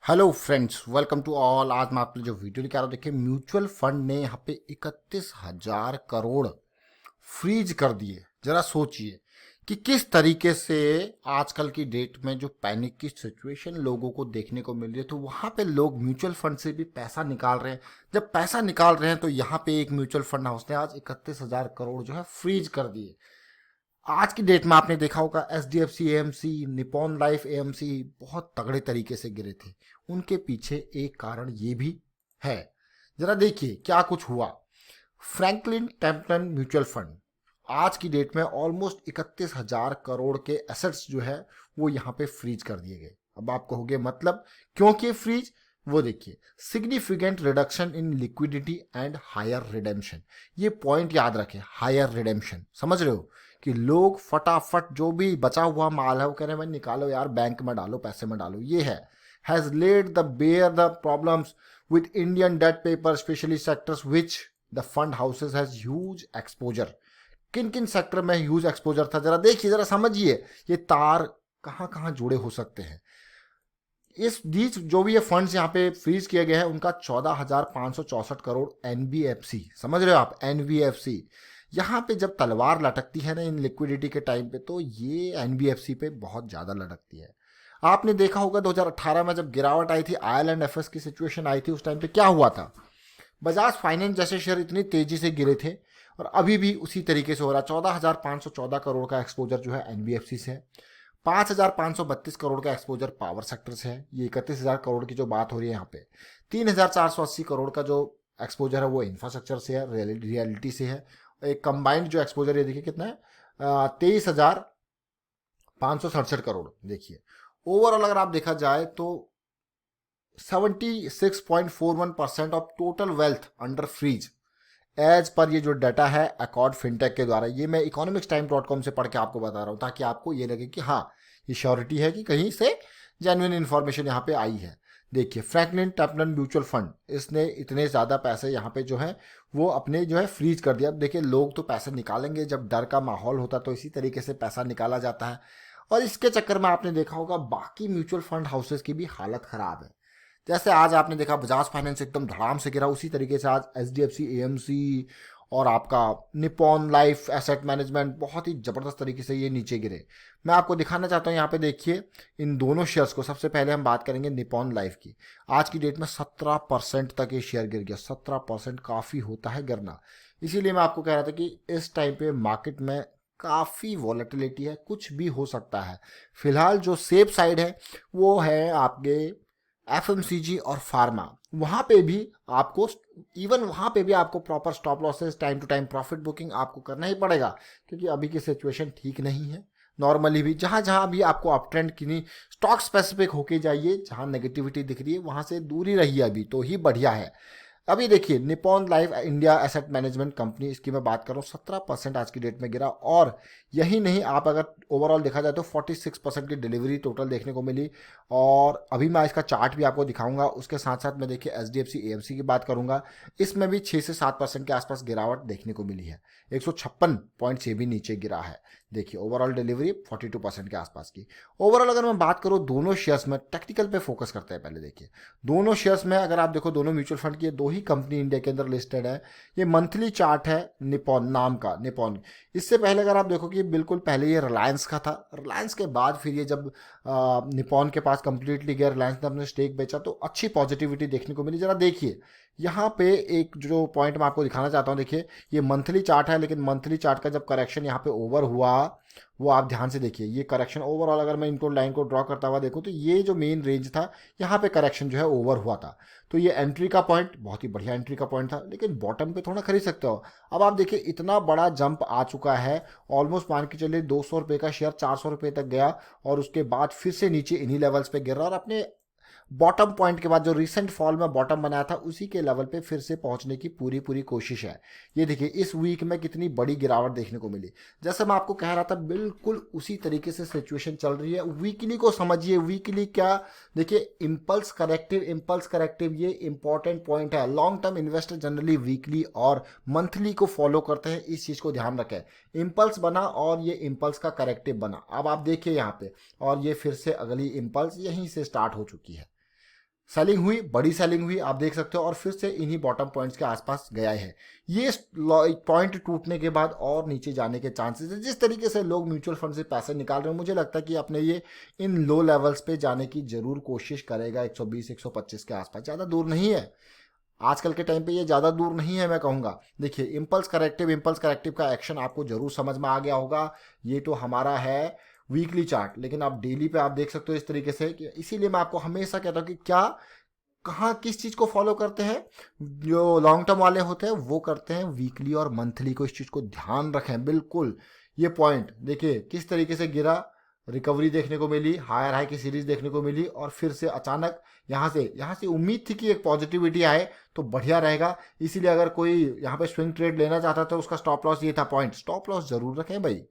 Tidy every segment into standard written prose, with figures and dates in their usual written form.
Hello friends, welcome to all. आज मैं आपके लिए जो वीडियो लेकर आ रहा हूँ, देखिए म्यूचुअल फंड ने यहाँ पे 31,000 करोड़ फ्रीज कर दिए। जरा सोचिए कि किस तरीके से आजकल की डेट में जो पैनिक की सिचुएशन लोगों को देखने को मिल रही है, तो वहाँ पे लोग म्यूचुअल फंड से भी पैसा निकाल रहे हैं। जब पैसा निकाल रहे हैं तो यहाँ पे एक म्यूचुअल फंड हाउस ने आज 31,000 करोड़ जो है फ्रीज कर दिए। आज की डेट में आपने देखा होगा HDFC AMC, Nippon life AMC बहुत तगड़े तरीके से गिरे थे। उनके पीछे एक कारण ये भी है। जरा देखिए क्या कुछ हुआ। फ्रैंकलिन टेम्पटन म्यूचुअल फंड आज की डेट में ऑलमोस्ट 31,000 करोड़ के एसेट्स जो है वो यहाँ पे फ्रीज कर दिए गए। अब आप कहोगे मतलब क्यों किए फ्रीज? वो देखिए, significant reduction in liquidity and higher redemption. ये पॉइंट याद रखें, हायर रिडेम्पशन, समझ रहे हो कि लोग फटाफट जो भी बचा हुआ माल है वो कह रहे हैं भाई निकालो यार, बैंक में डालो, पैसे में डालो। ये है has led the bear the problems with Indian debt paper specially sectors which the fund houses has huge exposure. किन किन सेक्टर में ह्यूज एक्सपोजर था? जरा देखिए, जरा समझिए ये तार कहां कहां जुड़े हो सकते हैं। इस बीच जो भी ये फंड्स यहाँ पे फ्रीज किए गए हैं उनका 14,564 करोड़ एनबीएफसी, समझ रहे हो आप, एनबीएफसी। यहाँ पे जब तलवार लटकती है ना इन लिक्विडिटी के टाइम पे, तो ये एनबीएफसी पे बहुत ज्यादा लटकती है। आपने देखा होगा 2018 में जब गिरावट आई थी, आईएलएंडएफएस की सिचुएशन आई थी, उस टाइम पे क्या हुआ था? बजाज फाइनेंस जैसे शेयर इतनी तेजी से गिरे थे और अभी भी उसी तरीके से हो रहा है। 14,514 करोड़ का एक्सपोजर जो है एनबीएफसी से है। 5,532 करोड़ का एक्सपोजर पावर सेक्टर से है। ये 31,000 करोड़ की जो बात हो रही है यहाँ पे। 3,480 करोड़ का जो एक्सपोजर है वो इंफ्रास्ट्रक्चर से है, रियलिटी से है। एक कंबाइंड जो एक्सपोजर ये देखिए कितना है, 23,567 करोड़। देखिए ओवरऑल अगर आप देखा जाए तो 76.41% of total wealth under freeze as पर ये जो डाटा है अकॉर्ड फिनटेक के द्वारा। ये मैं economicstime.com से पढ़ के आपको बता रहा हूँ ताकि आपको ये लगे कि हाँ ये श्योरिटी है कि कहीं से जेन्युइन इन्फॉर्मेशन यहाँ पे आई है। देखिए फ्रैंकलिन टेम्पटन म्यूचुअल फंड, इसने इतने ज़्यादा पैसे यहाँ पे जो है वो अपने जो है फ्रीज कर दिया। अब देखिए लोग तो पैसे निकालेंगे, जब डर का माहौल होता तो इसी तरीके से पैसा निकाला जाता है। और इसके चक्कर में आपने देखा होगा बाकी म्यूचुअल फंड हाउसेस की भी हालत खराब है। जैसे आज आपने देखा बजाज फाइनेंस एकदम धड़ाम से गिरा, उसी तरीके से आज एचडीएफसी एएमसी और आपका निपॉन लाइफ एसेट मैनेजमेंट बहुत ही ज़बरदस्त तरीके से ये नीचे गिरे। मैं आपको दिखाना चाहता हूँ यहाँ पे देखिए इन दोनों शेयर्स को। सबसे पहले हम बात करेंगे निपॉन लाइफ की। आज की डेट में 17% तक ये शेयर गिर गया। 17% काफ़ी होता है गिरना। इसीलिए मैं आपको कह रहा था कि इस टाइम पे मार्केट में काफ़ी वॉलेटिलिटी है, कुछ भी हो सकता है। फिलहाल जो सेफ साइड है वो है आपके एफएमसीजी और फार्मा। वहां पे भी आपको, इवन वहां पे भी आपको proper stop losses, time to time profit booking आपको करना ही पड़ेगा, क्योंकि अभी की सिचुएशन ठीक नहीं है। नॉर्मली भी जहां जहां भी आपको अप ट्रेंड की नहीं, स्टॉक स्पेसिफिक होके जाइए। जहां नेगेटिविटी दिख रही है वहां से दूरी रहिए, अभी तो ही बढ़िया है। अभी देखिए Nippon life India asset management company, इसकी मैं बात कर रहा हूँ, 17% आज की डेट में गिरा। और यही नहीं, आप अगर ओवरऑल देखा जाए तो 46% की डिलीवरी टोटल देखने को मिली। और अभी मैं इसका चार्ट भी आपको दिखाऊंगा। उसके साथ साथ मैं देखिए एचडीएफसी एएमसी की बात करूंगा, इसमें भी 6 से 7% के आसपास गिरावट देखने को मिली है। 156 से भी नीचे गिरा है। देखिए ओवरऑल डिलीवरी 42% के आसपास की। ओवरऑल अगर मैं बात करूँ दोनों शेयर्स में, टेक्निकल पे फोकस करते हैं पहले। देखिए दोनों शेयर्स में अगर आप देखो, दोनों म्यूचुअल फंड की दो ही कंपनी इंडिया के अंदर लिस्टेड है। ये मंथली चार्ट है निपॉन नाम का, निपॉन। इससे पहले अगर आप देखो कि बिल्कुल पहले ये रिलायंस का था। रिलायंस के बाद फिर ये जब निपॉन के पास कंप्लीटली गया, रिलायंस ने अपने स्टेक बेचा, तो अच्छी पॉजिटिविटी देखने को मिली। जरा देखिए यहाँ पे एक जो पॉइंट मैं आपको दिखाना चाहता हूँ, देखिए ये मंथली चार्ट है, लेकिन मंथली चार्ट का जब करेक्शन यहाँ पे ओवर हुआ, वो आप ध्यान से देखिए। ये करेक्शन ओवरऑल अगर मैं इनको लाइन को ड्रॉ करता हुआ देखूँ तो ये जो मेन रेंज था यहाँ पे करेक्शन जो है ओवर हुआ था। तो ये एंट्री का पॉइंट बहुत ही बढ़िया एंट्री का पॉइंट था, लेकिन बॉटम पे थोड़ा खरीद सकते हो। अब आप देखिए इतना बड़ा जंप आ चुका है, ऑलमोस्ट मान के चलिए 200 रुपये का शेयर 400 रुपये तक गया, और उसके बाद फिर से नीचे इन्हीं लेवल्स पे गिर रहा, और अपने बॉटम पॉइंट के बाद जो रिसेंट फॉल में बॉटम बनाया था उसी के लेवल पे फिर से पहुंचने की पूरी पूरी कोशिश है। ये देखिए इस वीक में कितनी बड़ी गिरावट देखने को मिली। जैसे मैं आपको कह रहा था बिल्कुल उसी तरीके से सिचुएशन चल रही है। वीकली को समझिए, वीकली क्या, देखिए इम्पल्स करेक्टिव, इम्पल्स करेक्टिव ये इंपॉर्टेंट पॉइंट है। Long term investor generally weekly और मंथली को फॉलो करते हैं, इस चीज को ध्यान रखें। इम्पल्स बना और ये इम्पल्स का करेक्टिव बना। अब आप देखिए यहाँ पे, और ये फिर से अगली इम्पल्स यहीं से स्टार्ट हो चुकी है। सेलिंग हुई, बड़ी सेलिंग हुई, आप देख सकते हो, और फिर से इन्हीं बॉटम पॉइंट्स के आसपास गया है। ये पॉइंट टूटने के बाद और नीचे जाने के चांसेस है। जिस तरीके से लोग म्यूचुअल फंड से पैसे निकाल रहे हैं, मुझे लगता है कि अपने ये इन लो लेवल्स पे जाने की जरूर कोशिश करेगा। 120 125 के आसपास, ज़्यादा दूर नहीं है आजकल के टाइम पे, ये ज़्यादा दूर नहीं है मैं कहूँगा। देखिए इम्पल्स करेक्टिव का एक्शन आपको जरूर समझ में आ गया होगा। ये तो हमारा है वीकली चार्ट, लेकिन आप डेली पे आप देख सकते हो इस तरीके से कि, इसीलिए मैं आपको हमेशा कहता हूँ कि क्या कहाँ किस चीज़ को फॉलो करते हैं, जो लॉन्ग टर्म वाले होते हैं वो करते हैं वीकली और मंथली को। इस चीज़ को ध्यान रखें बिल्कुल। ये पॉइंट देखिए किस तरीके से गिरा, रिकवरी देखने को मिली, हायर हाई की सीरीज देखने को मिली, और फिर से अचानक यहाँ से उम्मीद थी कि एक पॉजिटिविटी आए तो बढ़िया रहेगा। इसीलिए अगर कोई यहाँ पे स्विंग ट्रेड लेना चाहता था, उसका स्टॉप लॉस ये था पॉइंट। स्टॉप लॉस जरूर रखें भाई,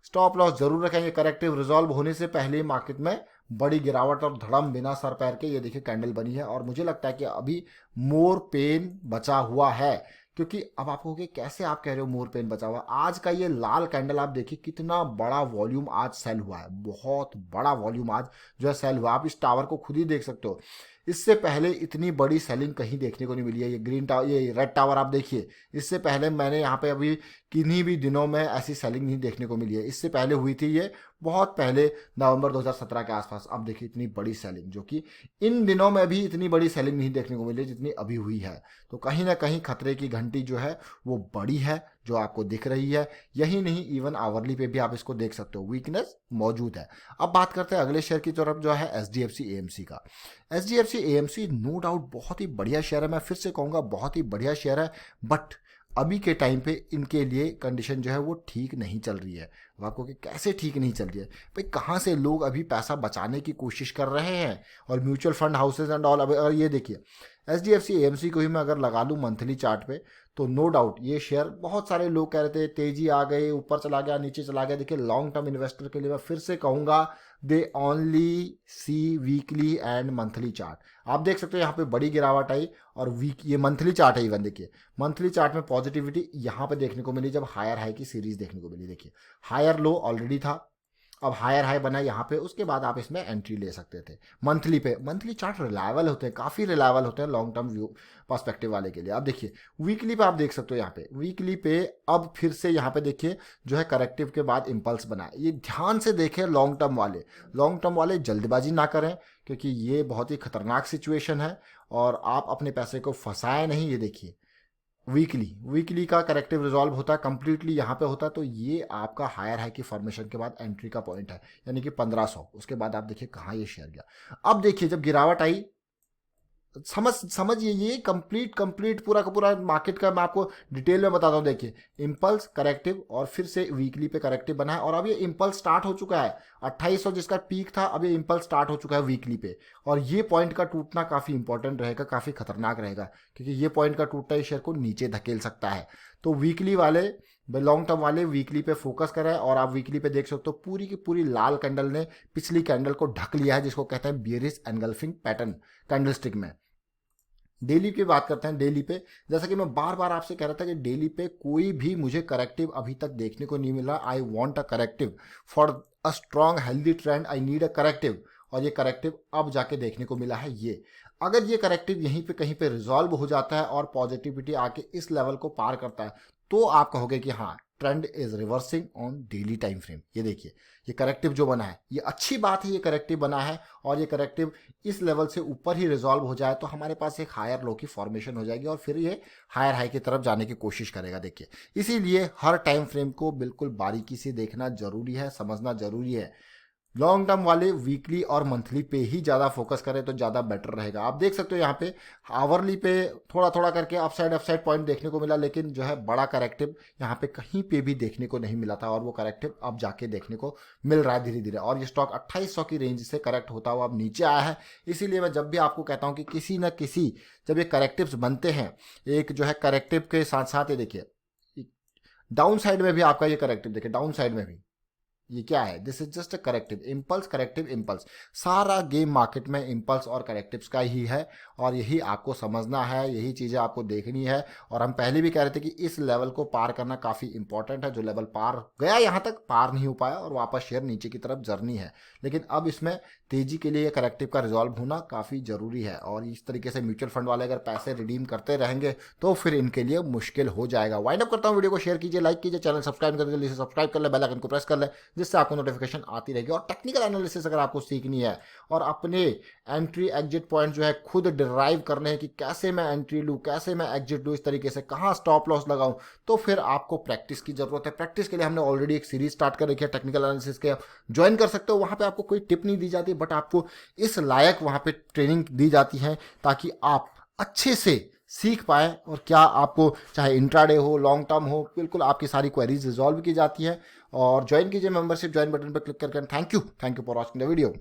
स्टॉप लॉस जरूर रखेंगे। करेक्टिव रिजॉल्व होने से पहले मार्केट में बड़ी गिरावट और धड़म बिना सर पैर के ये देखिए कैंडल बनी है, और मुझे लगता है कि अभी मोर पेन बचा हुआ है। क्योंकि अब आप कहोगे कैसे आप कह रहे हो मोर पेन बचा हुआ, आज का ये लाल कैंडल आप देखिए कितना बड़ा वॉल्यूम आज सेल हुआ है, बहुत बड़ा वॉल्यूम आज जो है सेल हुआ। आप इस टावर को खुद ही देख सकते हो, इससे पहले इतनी बड़ी सेलिंग कहीं देखने को नहीं मिली है। ये ग्रीन टावर, ये रेड टावर आप देखिए, इससे पहले मैंने यहाँ पे अभी किन्हीं भी दिनों में ऐसी सेलिंग नहीं देखने को मिली है। इससे पहले हुई थी ये बहुत पहले, नवंबर 2017 के आसपास। अब देखिए इतनी बड़ी सेलिंग, जो कि इन दिनों में भी इतनी बड़ी सेलिंग नहीं देखने को मिली जितनी अभी हुई है। तो कहीं ना कहीं खतरे की घंटी जो है वो बड़ी है, जो आपको दिख रही है। यही नहीं, इवन आवरली पे भी आप इसको देख सकते हो, वीकनेस मौजूद है। अब बात करते हैं अगले शेयर की तरफ, जो है HDFC AMC का। HDFC AMC नो डाउट बहुत ही बढ़िया शेयर है, मैं फिर से कहूँगा बहुत ही बढ़िया शेयर है। बट अभी के टाइम पे इनके लिए कंडीशन जो है वो ठीक नहीं चल रही है। अब आपको कि कैसे ठीक नहीं चल रही है भाई, कहाँ से लोग अभी पैसा बचाने की कोशिश कर रहे हैं, और mutual fund houses and all. अगर ये देखिए HDFC AMC को ही मैं अगर लगा लूँ मंथली चार्ट पे, तो नो डाउट ये शेयर, बहुत सारे लोग कह रहे थे तेजी आ गई, ऊपर चला गया, नीचे चला गया। देखिए लॉन्ग टर्म इन्वेस्टर के लिए मैं फिर से कहूँगा, they only see weekly and monthly chart. आप देख सकते हो यहाँ पे बड़ी गिरावट आई, और ये मंथली चार्ट है। इवन देखिए मंथली चार्ट में पॉजिटिविटी यहाँ पे देखने को मिली जब हायर हाई की सीरीज देखने को मिली। देखिए हायर लो ऑलरेडी था, अब हायर हाई बना यहाँ पे, उसके बाद आप इसमें एंट्री ले सकते थे मंथली पे। मंथली चार्ट रिलायबल होते हैं, काफ़ी रिलायबल होते हैं लॉन्ग टर्म व्यू पर्सपेक्टिव वाले के लिए। आप देखिए वीकली पे आप देख सकते हो, यहाँ पे वीकली पे अब फिर से यहाँ पे देखिए जो है करेक्टिव के बाद इंपल्स बना है। ये ध्यान से देखें, लॉन्ग टर्म वाले जल्दबाजी ना करें, क्योंकि ये बहुत ही खतरनाक सिचुएशन है, और आप अपने पैसे को फंसाए नहीं। ये देखिए वीकली का करेक्टिव रिजॉल्व होता है कंप्लीटली यहाँ पे होता है, तो ये आपका हायर हाई की फॉर्मेशन के बाद एंट्री का पॉइंट है, यानी कि 1500। उसके बाद आप देखिए कहाँ ये शेयर गया। अब देखिए जब गिरावट आई, समझिए ये कंप्लीट पूरा का पूरा मार्केट का मैं आपको डिटेल में बताता हूँ। देखिए इंपल्स करेक्टिव, और फिर से वीकली पे करेक्टिव बना है, और अब ये इंपल्स स्टार्ट हो चुका है 2800 जिसका पीक था, अब ये इंपल्स स्टार्ट हो चुका है वीकली पे। और ये पॉइंट का टूटना काफ़ी इंपॉर्टेंट रहेगा, काफ़ी खतरनाक रहेगा, क्योंकि ये पॉइंट का टूटना इस शेयर को नीचे धकेल सकता है। तो वीकली वाले, लॉन्ग टर्म वाले वीकली पे फोकस करें, और आप वीकली पे देख सकते हो पूरी की पूरी लाल कैंडल ने पिछली कैंडल को ढक लिया है, जिसको कहते हैं बियरिश एनगल्फिंग पैटर्न कैंडलस्टिक में। डेली की बात करते हैं। डेली पे जैसा कि मैं बार बार आपसे कह रहा था कि डेली पे कोई भी मुझे करेक्टिव अभी तक देखने को नहीं मिला। I want a corrective for a strong healthy trend, I need a corrective, और ये करेक्टिव अब जाके देखने को मिला है। ये अगर ये करेक्टिव यहीं पे कहीं पे रिजॉल्व हो जाता है और पॉजिटिविटी आके इस लेवल को पार करता है, तो आप कहोगे कि हाँ trend is reversing on daily time frame. ये देखिए ये करेक्टिव जो बना है, ये अच्छी बात है, ये करेक्टिव बना है, और ये करेक्टिव इस लेवल से ऊपर ही रिजॉल्व हो जाए तो हमारे पास एक हायर लो की फॉर्मेशन हो जाएगी, और फिर ये हायर हाई की तरफ जाने की कोशिश करेगा। देखिए इसीलिए हर टाइम फ्रेम को बिल्कुल बारीकी से देखना जरूरी है, समझना जरूरी है। लॉन्ग टर्म वाले वीकली और मंथली पे ही ज़्यादा फोकस करें तो ज़्यादा बेटर रहेगा। आप देख सकते हो यहाँ पे आवरली पे थोड़ा थोड़ा करके अपसाइड पॉइंट देखने को मिला, लेकिन जो है बड़ा करेक्टिव यहाँ पे कहीं पे भी देखने को नहीं मिला था, और वो करेक्टिव अब जाके देखने को मिल रहा है धीरे धीरे। और ये स्टॉक 2800 की रेंज से करेक्ट होता हुआ अब नीचे आया है। इसीलिए मैं जब भी आपको कहता हूँ कि किसी न किसी, जब ये करेक्टिव्स बनते हैं, एक जो है करेक्टिव के साथ साथ ये देखिए डाउन साइड में भी आपका ये करेक्टिव देखिए, डाउन साइड में भी ये क्या है, this is just a corrective impulse, corrective impulse. सारा गेम मार्केट में इम्पल्स और करेक्टिव्स का ही है, और यही आपको समझना है, यही चीज़ें आपको देखनी है। और हम पहले भी कह रहे थे कि इस लेवल को पार करना काफ़ी इंपॉर्टेंट है। जो लेवल पार गया यहाँ तक पार नहीं हो पाया और वापस शेयर नीचे की तरफ जर्नी है, लेकिन अब इसमें तेजी के लिए करेक्टिव का रिजॉल्व होना काफ़ी ज़रूरी है। और इस तरीके से म्यूचुअल फंड वाले अगर पैसे रिडीम करते रहेंगे तो फिर इनके लिए मुश्किल हो जाएगा। वाइंड अप करता हूँ, वीडियो को शेयर कीजिए, लाइक कीजिए, चैनल सब्सक्राइब कर दीजिए, सब्सक्राइब कर ले, बेल आइकन को प्रेस कर ले, जिससे आपको नोटिफिकेशन आती रहेगी। और टेक्निकल एनालिसिस अगर आपको सीखनी है और अपने एंट्री एग्जिट पॉइंट जो है खुद डिराइव करने हैं कि कैसे मैं एंट्री लूँ, कैसे मैं एग्जिट लूँ, इस तरीके से कहाँ स्टॉप लॉस लगाऊं, तो फिर आपको प्रैक्टिस की जरूरत है। प्रैक्टिस के लिए हमने ऑलरेडी एक सीरीज स्टार्ट कर रखी है टेक्निकल एनालिसिस के, ज्वाइन कर सकते हो। वहाँ पे आपको कोई टिप नहीं दी जाती, बट आपको इस लायक वहाँ पे ट्रेनिंग दी जाती है ताकि आप अच्छे से सीख पाए। और क्या आपको चाहे इंट्राडे हो, लॉन्ग टर्म हो, बिल्कुल आपकी सारी क्वेरीज रिजॉल्व की जाती है। और ज्वाइन कीजिए, मेंबरशिप ज्वाइन बटन पर क्लिक करके। Thank you for watching the video.